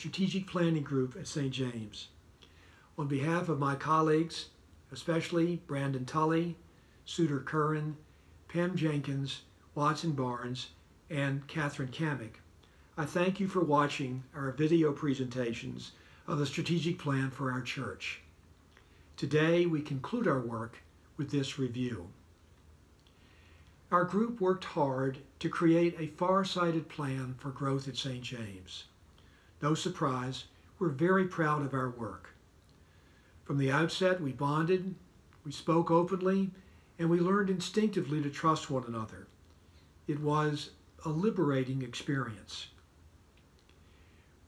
Strategic Planning Group at St. James. On behalf of my colleagues, especially Brandon Tully, Suter Curran, Pam Jenkins, Watson Barnes, and Catherine Kamick, I thank you for watching our video presentations of the strategic plan for our church. Today, we conclude our work with this review. Our group worked hard to create a far-sighted plan for growth at St. James. No surprise, we're very proud of our work. From the outset, we bonded, we spoke openly, and we learned instinctively to trust one another. It was a liberating experience.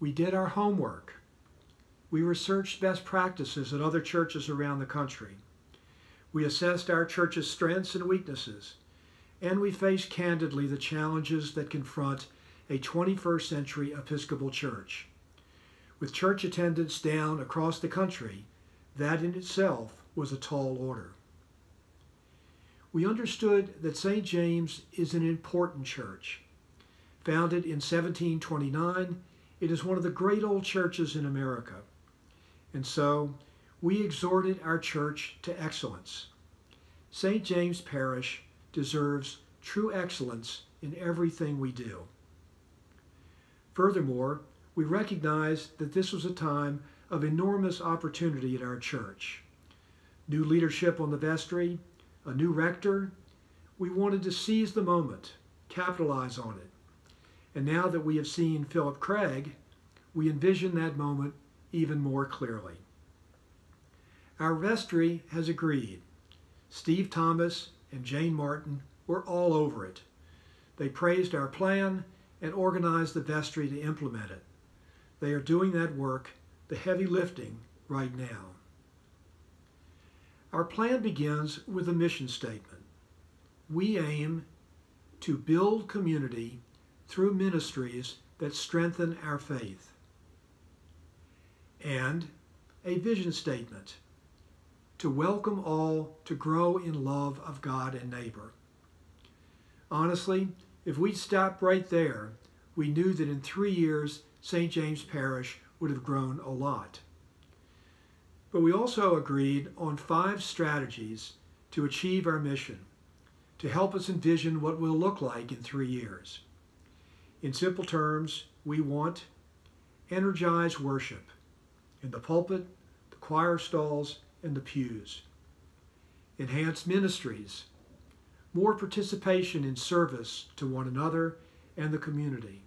We did our homework. We researched best practices at other churches around the country. We assessed our church's strengths and weaknesses, and we faced candidly the challenges that confront a 21st century Episcopal church. With church attendance down across the country, that in itself was a tall order. We understood that St. James is an important church. Founded in 1729, it is one of the great old churches in America. And so, we exhorted our church to excellence. St. James Parish deserves true excellence in everything we do. Furthermore, we recognized that this was a time of enormous opportunity at our church. New leadership on the vestry, a new rector. We wanted to seize the moment, capitalize on it. And now that we have seen Philip Craig, we envision that moment even more clearly. Our vestry has agreed. Steve Thomas and Jane Martin were all over it. They praised our plan and organized the vestry to implement it. They are doing that work, the heavy lifting, right now. Our plan begins with a mission statement. We aim to build community through ministries that strengthen our faith. And a vision statement, to welcome all to grow in love of God and neighbor. Honestly, if we'd stopped right there, we knew that in 3 years, St. James Parish would have grown a lot. But we also agreed on 5 strategies to achieve our mission, to help us envision what we'll look like in 3 years. In simple terms, we want energized worship in the pulpit, the choir stalls, and the pews. Enhanced ministries, more participation in service to one another and the community.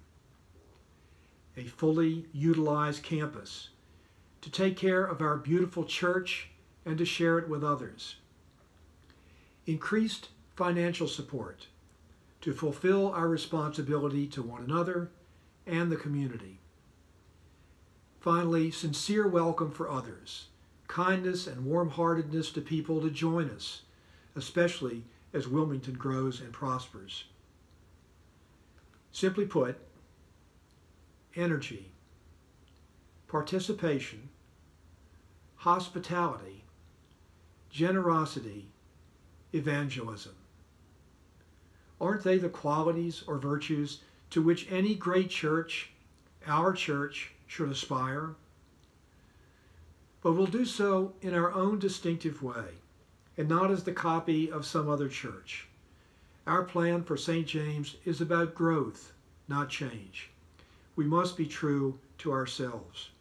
A fully utilized campus to take care of our beautiful church and to share it with others. Increased financial support to fulfill our responsibility to one another and the community. Finally, sincere welcome for others, kindness and warm-heartedness to people to join us, especially as Wilmington grows and prospers. Simply put, energy, participation, hospitality, generosity, evangelism. Aren't they the qualities or virtues to which any great church, our church, should aspire? But we'll do so in our own distinctive way, and not as the copy of some other church. Our plan for St. James is about growth, not change. We must be true to ourselves.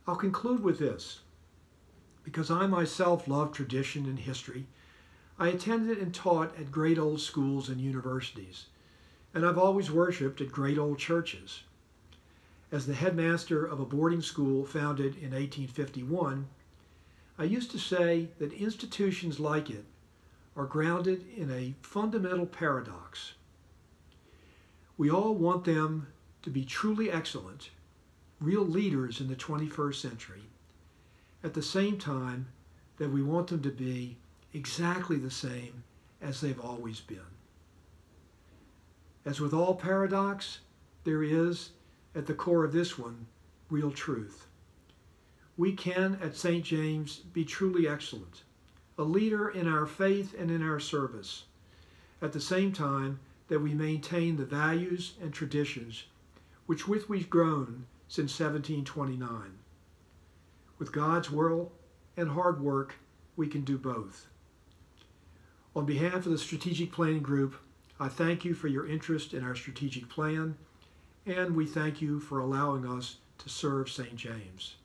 I'll conclude with this. Because I myself love tradition and history, I attended and taught at great old schools and universities, and I've always worshiped at great old churches. As the headmaster of a boarding school founded in 1851, I used to say that institutions like it are grounded in a fundamental paradox. We all want them to be truly excellent, real leaders in the 21st century, at the same time that we want them to be exactly the same as they've always been. As with all paradox, there is, at the core of this one, real truth. We can, at St. James, be truly excellent, a leader in our faith and in our service, at the same time that we maintain the values and traditions which with we've grown since 1729. With God's will and hard work, we can do both. On behalf of the Strategic Planning Group, I thank you for your interest in our strategic plan, and we thank you for allowing us to serve St. James.